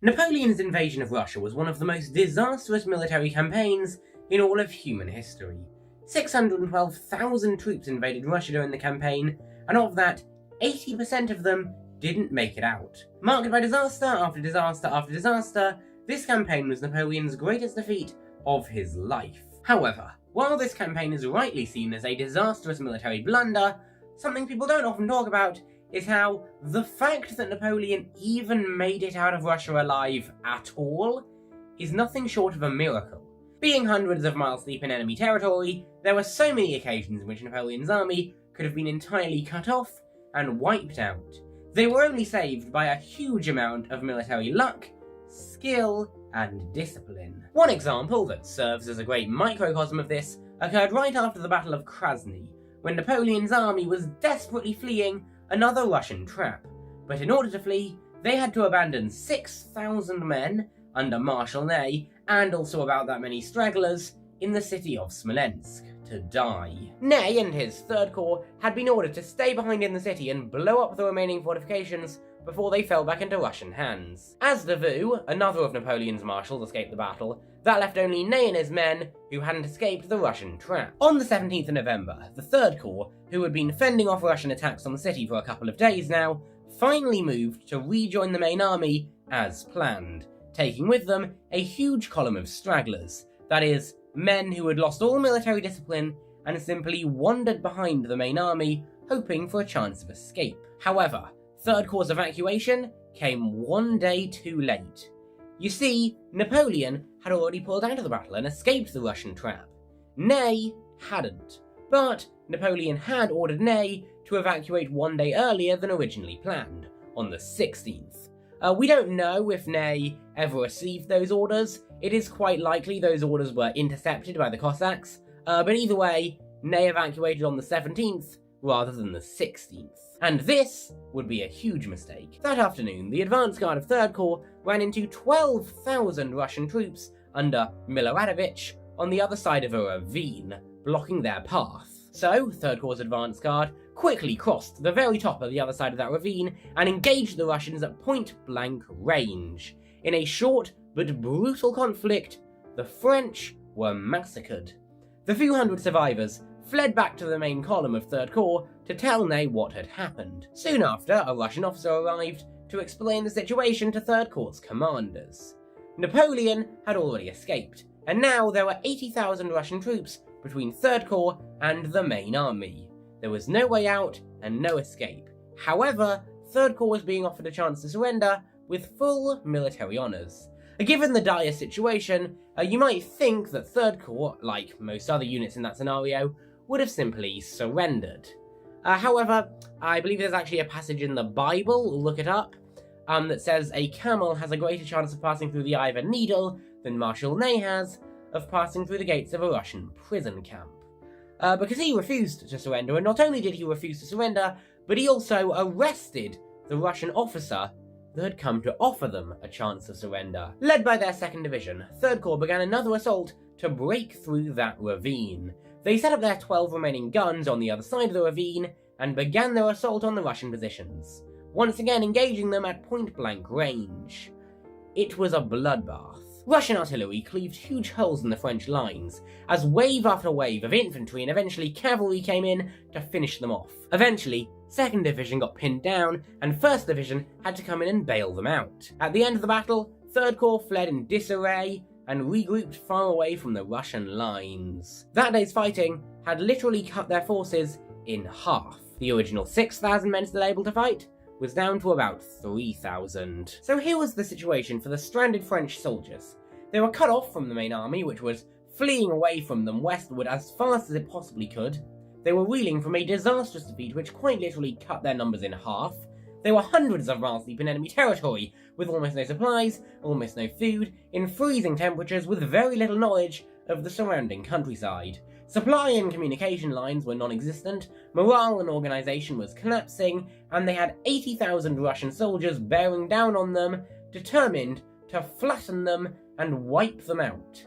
Napoleon's invasion of Russia was one of the most disastrous military campaigns in all of human history. 612,000 troops invaded Russia during the campaign, and of that, 80% of them didn't make it out. Marked by disaster after disaster after disaster, this campaign was Napoleon's greatest defeat of his life. However, while this campaign is rightly seen as a disastrous military blunder, something people don't often talk about is how the fact that Napoleon even made it out of Russia alive at all is nothing short of a miracle. Being hundreds of miles deep in enemy territory, there were so many occasions in which Napoleon's army could have been entirely cut off and wiped out. They were only saved by a huge amount of military luck, skill, and discipline. One example that serves as a great microcosm of this occurred right after the Battle of Krasny, when Napoleon's army was desperately fleeing another Russian trap. But in order to flee, they had to abandon 6,000 men under Marshal Ney, and also about that many stragglers, in the city of Smolensk, to die. Ney and his Third Corps had been ordered to stay behind in the city and blow up the remaining fortifications before they fell back into Russian hands. As Davout, another of Napoleon's marshals, escaped the battle, that left only Ney and his men, who hadn't escaped the Russian trap. On the 17th of November, the Third Corps, who had been fending off Russian attacks on the city for a couple of days now, finally moved to rejoin the main army as planned, taking with them a huge column of stragglers, that is, men who had lost all military discipline and simply wandered behind the main army, hoping for a chance of escape. However, Third Corps' evacuation came one day too late. You see, Napoleon had already pulled out of the battle and escaped the Russian trap. Ney hadn't, but Napoleon had ordered Ney to evacuate one day earlier than originally planned, on the 16th. We don't know if Ney ever received those orders. It is quite likely those orders were intercepted by the Cossacks, but either way, Ney evacuated on the 17th rather than the 16th. And this would be a huge mistake. That afternoon, the advance guard of Third Corps ran into 12,000 Russian troops under Miloradovich on the other side of a ravine, blocking their path. So, Third Corps' advance guard quickly crossed the very top of the other side of that ravine and engaged the Russians at point-blank range. In a short but brutal conflict, the French were massacred. The few hundred survivors fled back to the main column of Third Corps to tell Ney what had happened. Soon after, a Russian officer arrived to explain the situation to Third Corps' commanders. Napoleon had already escaped, and now there were 80,000 Russian troops between Third Corps and the main army. There was no way out and no escape. However, Third Corps was being offered a chance to surrender with full military honours. Given the dire situation, you might think that Third Corps, like most other units in that scenario, would have simply surrendered. However, I believe there's actually a passage in the Bible, look it up, that says a camel has a greater chance of passing through the eye of a needle than Marshal Ney has of passing through the gates of a Russian prison camp. Because he refused to surrender, and not only did he refuse to surrender, but he also arrested the Russian officer that had come to offer them a chance of surrender. Led by their 2nd Division, Third Corps began another assault to break through that ravine. They set up their 12 remaining guns on the other side of the ravine and began their assault on the Russian positions, once again engaging them at point-blank range. It was a bloodbath. Russian artillery cleaved huge holes in the French lines, as wave after wave of infantry and eventually cavalry came in to finish them off. Eventually, 2nd Division got pinned down, and 1st Division had to come in and bail them out. At the end of the battle, 3rd Corps fled in disarray and regrouped far away from the Russian lines. That day's fighting had literally cut their forces in half. The original 6,000 men still able to fight was down to about 3,000. So here was the situation for the stranded French soldiers. They were cut off from the main army, which was fleeing away from them westward as fast as it possibly could. They were reeling from a disastrous defeat which quite literally cut their numbers in half. They were hundreds of miles deep in enemy territory, with almost no supplies, almost no food, in freezing temperatures with very little knowledge of the surrounding countryside. Supply and communication lines were non-existent, morale and organisation was collapsing, and they had 80,000 Russian soldiers bearing down on them, determined to flatten them and wipe them out.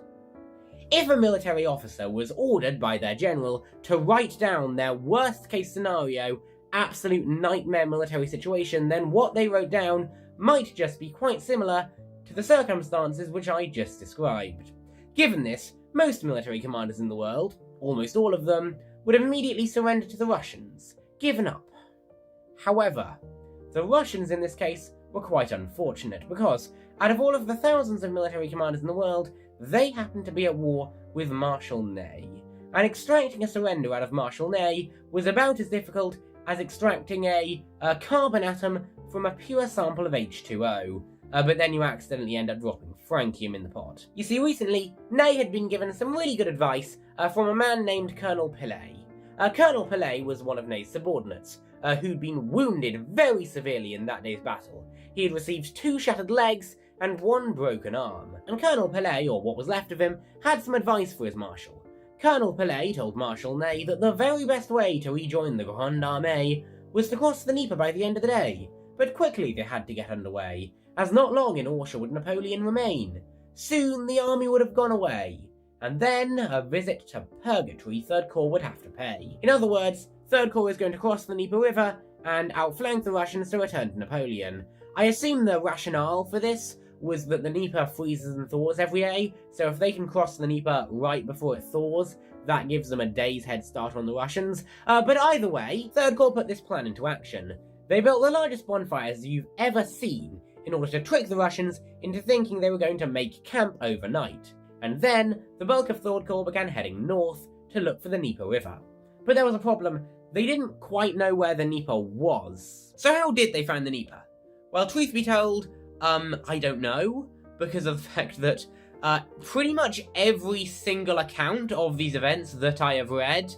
If a military officer was ordered by their general to write down their worst-case scenario, absolute nightmare military situation, then what they wrote down might just be quite similar to the circumstances which I just described. Given this, most military commanders in the world, almost all of them, would have immediately surrendered to the Russians, given up. However, the Russians in this case were quite unfortunate because, out of all of the thousands of military commanders in the world, they happened to be at war with Marshal Ney, and extracting a surrender out of Marshal Ney was about as difficult as extracting a carbon atom from a pure sample of H2O, but then you accidentally end up dropping francium in the pot. You see, recently, Ney had been given some really good advice from a man named Colonel Pillet. Colonel Pillet was one of Ney's subordinates, who'd been wounded very severely in that day's battle. He had received 2 shattered legs and 1 broken arm, and Colonel Pillet, or what was left of him, had some advice for his marshal. Colonel Pillet told Marshal Ney that the very best way to rejoin the Grande Armée was to cross the Dnieper by the end of the day, but quickly they had to get underway, as not long in Russia would Napoleon remain. Soon the army would have gone away, and then a visit to purgatory Third Corps would have to pay. In other words, Third Corps is going to cross the Dnieper River and outflank the Russians to return to Napoleon. I assume the rationale for this was that the Dnieper freezes and thaws every day, so if they can cross the Dnieper right before it thaws, that gives them a day's head start on the Russians. But either way, Third Corps put this plan into action. They built the largest bonfires you've ever seen in order to trick the Russians into thinking they were going to make camp overnight. And then, the bulk of Third Corps began heading north to look for the Dnieper River. But there was a problem. They didn't quite know where the Dnieper was. So how did they find the Dnieper? Well, truth be told, I don't know, because of the fact that pretty much every single account of these events that I have read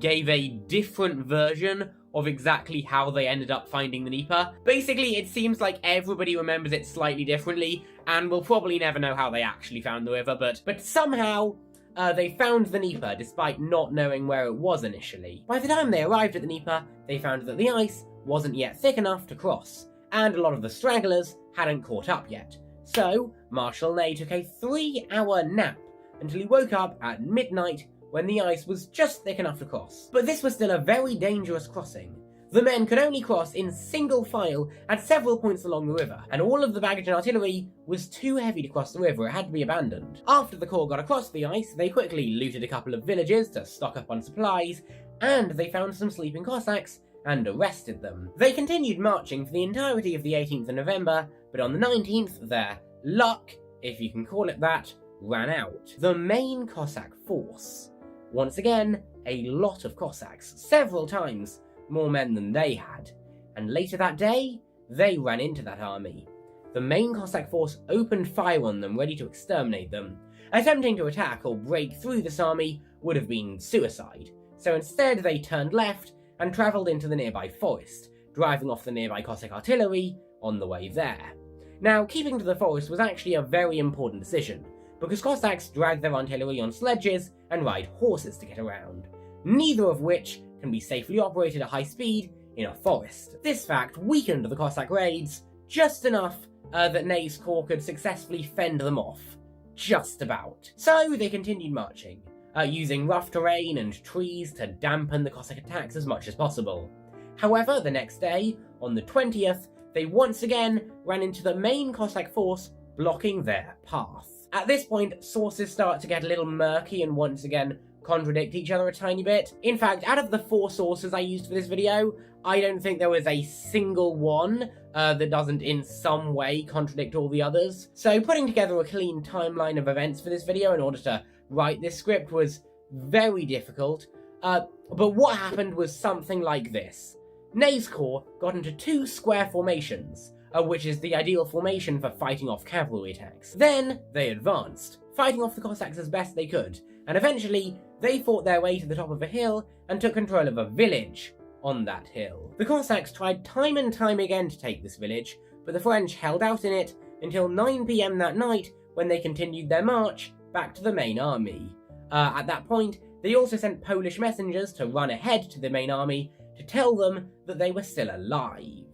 gave a different version of exactly how they ended up finding the Dnieper. Basically, it seems like everybody remembers it slightly differently, and we'll probably never know how they actually found the river, but somehow they found the Dnieper despite not knowing where it was initially. By the time they arrived at the Dnieper, they found that the ice wasn't yet thick enough to cross, and a lot of the stragglers hadn't caught up yet. So, Marshal Ney took a 3-hour nap until he woke up at midnight when the ice was just thick enough to cross. But this was still a very dangerous crossing. The men could only cross in single file at several points along the river, and all of the baggage and artillery was too heavy to cross the river. It had to be abandoned. After the Corps got across the ice, they quickly looted a couple of villages to stock up on supplies, and they found some sleeping Cossacks and arrested them. They continued marching for the entirety of the 18th of November, but on the 19th, their luck, if you can call it that, ran out. The main Cossack force. Once again, a lot of Cossacks, several times more men than they had, and later that day, they ran into that army. The main Cossack force opened fire on them, ready to exterminate them. Attempting to attack or break through this army would have been suicide, so instead they turned left and travelled into the nearby forest, driving off the nearby Cossack artillery on the way there. Now, keeping to the forest was actually a very important decision, because Cossacks drag their artillery on sledges and ride horses to get around, neither of which can be safely operated at high speed in a forest. This fact weakened the Cossack raids just enough that Ney's corps could successfully fend them off. Just about. So they continued marching, using rough terrain and trees to dampen the Cossack attacks as much as possible. However, the next day, on the 20th, they once again ran into the main Cossack force, blocking their path. At this point, sources start to get a little murky and once again contradict each other a tiny bit. In fact, out of the 4 sources I used for this video, I don't think there was a single one that doesn't in some way contradict all the others. So putting together a clean timeline of events for this video in order to write this script was very difficult, but what happened was something like this. Ney's corps got into 2 square formations, which is the ideal formation for fighting off cavalry attacks. Then they advanced, fighting off the Cossacks as best they could, and eventually they fought their way to the top of a hill and took control of a village on that hill. The Cossacks tried time and time again to take this village, but the French held out in it until 9 PM that night, when they continued their march back to the main army. At that point, they also sent Polish messengers to run ahead to the main army to tell them that they were still alive.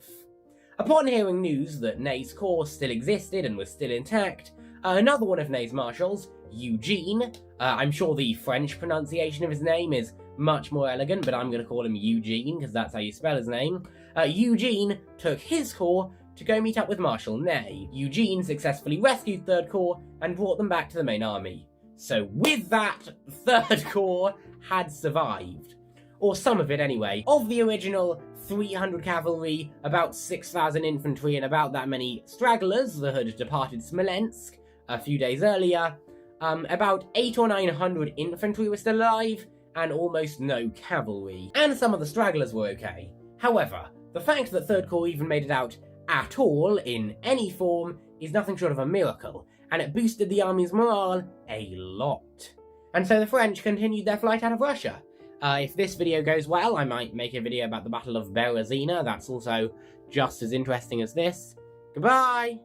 Upon hearing news that Ney's corps still existed and was still intact, another one of Ney's marshals, Eugene, I'm sure the French pronunciation of his name is much more elegant, but I'm going to call him Eugene because that's how you spell his name. Eugene took his corps to go meet up with Marshal Ney. Eugene successfully rescued 3rd Corps and brought them back to the main army. So with that, 3rd Corps had survived. Or some of it anyway. Of the original 300 cavalry, about 6,000 infantry, and about that many stragglers that had departed Smolensk a few days earlier, about 800 or 900 infantry were still alive, and almost no cavalry. And some of the stragglers were okay. However, the fact that 3rd Corps even made it out at all, in any form, is nothing short of a miracle, and it boosted the army's morale a lot. And so the French continued their flight out of Russia. If this video goes well, I might make a video about the Battle of Berezina. That's also just as interesting as this. Goodbye!